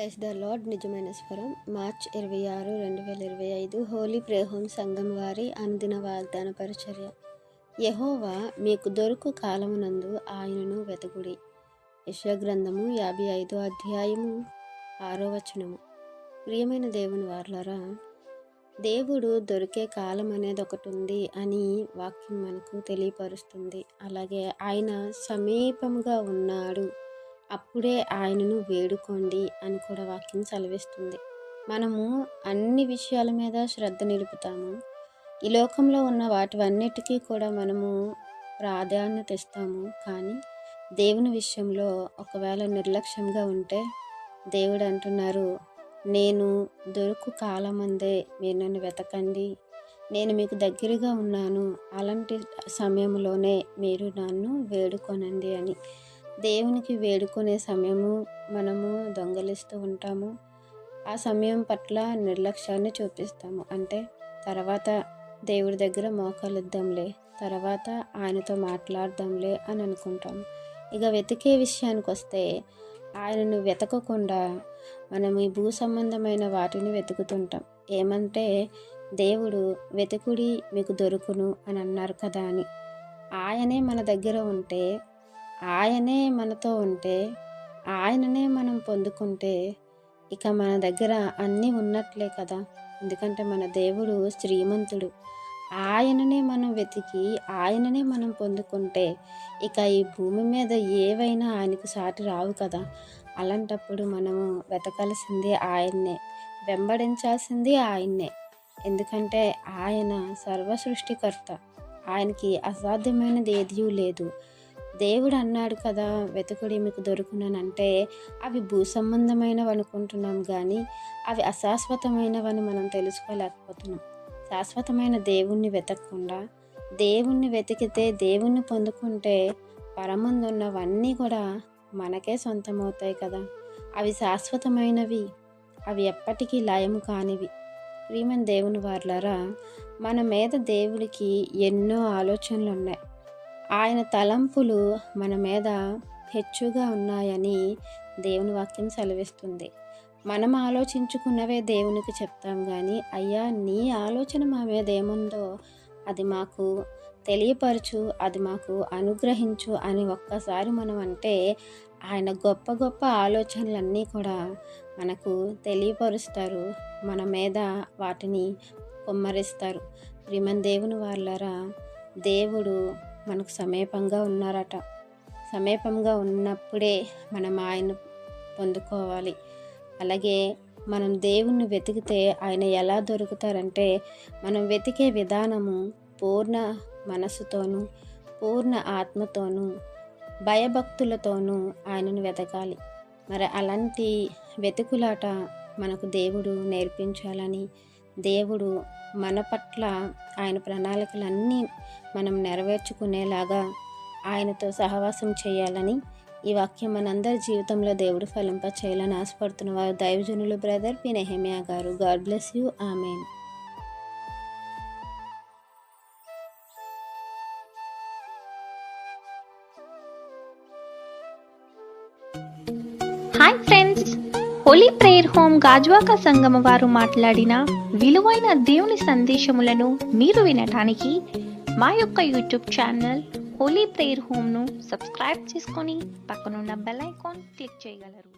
Praise the lord. నిజమైన స్వరం. March 26, 2025 Holi prayer home సంఘం వారి అనుదిన వాగ్దాన పరిచర్య. యెహోవా మీకు దొరుకు కాలమునందు ఆయనను వెతకుడి. యెషయా గ్రంథము 55 అధ్యాయము 6వ వచనము. ప్రియమైన దేవుని వారలారా, దేవుడు దొరికే కాలం అనేది ఒకటి ఉంది అని వాక్యం మనకు తెలియపరుస్తుంది. అలాగే ఆయన సమీపంగా ఉన్నాడు, అప్పుడే ఆయనను వేడుకోండి అని కూడా వాక్యం సెలవిస్తుంది. మనము అన్ని విషయాల మీద శ్రద్ధ నిలుపుతాము. ఈ లోకంలో ఉన్న వాటివన్నిటికీ కూడా మనము ప్రాధాన్యత ఇస్తాము. కానీ దేవుని విషయంలో ఒకవేళ నిర్లక్ష్యంగా ఉంటే దేవుడు అంటున్నారు, నేను దొరుకు కాలమందే మీరు నన్ను వెతకండి, నేను మీకు దగ్గరగా ఉన్నాను, అలాంటి సమయంలోనే మీరు నన్ను వేడుకొనండి అని. దేవునికి వేడుకునే సమయము మనము దొంగలిస్తూ ఉంటాము. ఆ సమయం పట్ల నిర్లక్ష్యాన్ని చూపిస్తాము. అంటే తర్వాత దేవుడి దగ్గర మోకాలిద్దాంలే, తర్వాత ఆయనతో మాట్లాడదాంలే అని అనుకుంటాము. ఇక వెతికే విషయానికి వస్తే ఆయనను వెతకకుండా మనం ఈ భూ సంబంధమైన వాటిని వెతుకుతుంటాం. ఏమంటే దేవుడు వెతుకుడి మీకు దొరుకును అని అన్నారు కదా అని. ఆయనే మన దగ్గర ఉంటే, ఆయనే మనతో ఉంటే, ఆయననే మనం పొందుకుంటే ఇక మన దగ్గర అన్నీ ఉన్నట్లే కదా. ఎందుకంటే మన దేవుడు శ్రీమంతుడు. ఆయననే మనం వెతికి ఆయననే మనం పొందుకుంటే ఇక ఈ భూమి మీద ఏవైనా ఆయనకు సాటి రావు కదా. అలాంటప్పుడు మనము వెతకాల్సింది ఆయన్నే, వెంబడించాల్సింది ఆయన్నే. ఎందుకంటే ఆయన సర్వ సృష్టికర్త, ఆయనకి అసాధ్యమైనది ఏదీ లేదు. దేవుడు అన్నాడు కదా, వెతుకుడి మీకు దొరుకునంటే అవి భూ సంబంధమైనవి అనుకుంటున్నాం, కానీ అవి అశాశ్వతమైనవని మనం తెలుసుకోలేకపోతున్నాం. శాశ్వతమైన దేవుణ్ణి వెతకకుండా దేవుణ్ణి వెతికితే, దేవుణ్ణి పొందుకుంటే పరమందున్నవన్నీ కూడా మనకే సొంతమవుతాయి కదా. అవి శాశ్వతమైనవి, అవి ఎప్పటికీ లయము కానివి. ప్రియమైన దేవుని వారలారా, మన మీద దేవుడికి ఎన్నో ఆలోచనలు ఉన్నాయి. ఆయన తలంపులు మన మీద హెచ్చుగా ఉన్నాయని దేవుని వాక్యం సెలవిస్తుంది. మనం ఆలోచించుకున్నవే దేవునికి చెప్తాం, కానీ అయ్యా నీ ఆలోచన మా మీద ఏముందో అది మాకు తెలియపరచు, అది మాకు అనుగ్రహించు అని ఒక్కసారి మనం అంటే ఆయన గొప్ప గొప్ప ఆలోచనలన్నీ కూడా మనకు తెలియపరుస్తారు, మన మీద వాటిని కుమ్మరిస్తారు. ప్రియమైన దేవుని వారలారా, దేవుడు మనకు సమీపంగా ఉన్నారట. సమీపంగా ఉన్నప్పుడే మనం ఆయన పొందుకోవాలి. అలాగే మనం దేవుణ్ణి వెతికితే ఆయన ఎలా దొరుకుతారంటే, మనం వెతికే విధానము పూర్ణ మనసుతోనూ, పూర్ణ ఆత్మతోనూ, భయభక్తులతోనూ ఆయనను వెతకాలి. మరి అలాంటి వెతుకులాట మనకు దేవుడు నేర్పించాలని, దేవుడు మన పట్ల ఆయన ప్రణాళికలన్నీ మనం నెరవేర్చుకునేలాగా ఆయనతో సహవాసం చేయాలని ఈ వాక్యం మనందరి జీవితంలో దేవుడు ఫలింప చేయాలని ఆశపడుతున్న వారు దైవజనులు బ్రదర్ పి. నెహెమియా గారు. God bless you. Amen. Hi friends, Holi prayer home Gajuwaka సంగమ వారు మాట్లాడిన విలువైన దేవుని సందేశములను మీరు వినటానికి మా యొక్క యూట్యూబ్ ఛానల్ హోలీ ప్రేయర్ హోమ్ను సబ్స్క్రైబ్ చేసుకొని పక్కనున్న బెల్ ఐకాన్ క్లిక్ చేయగలరు.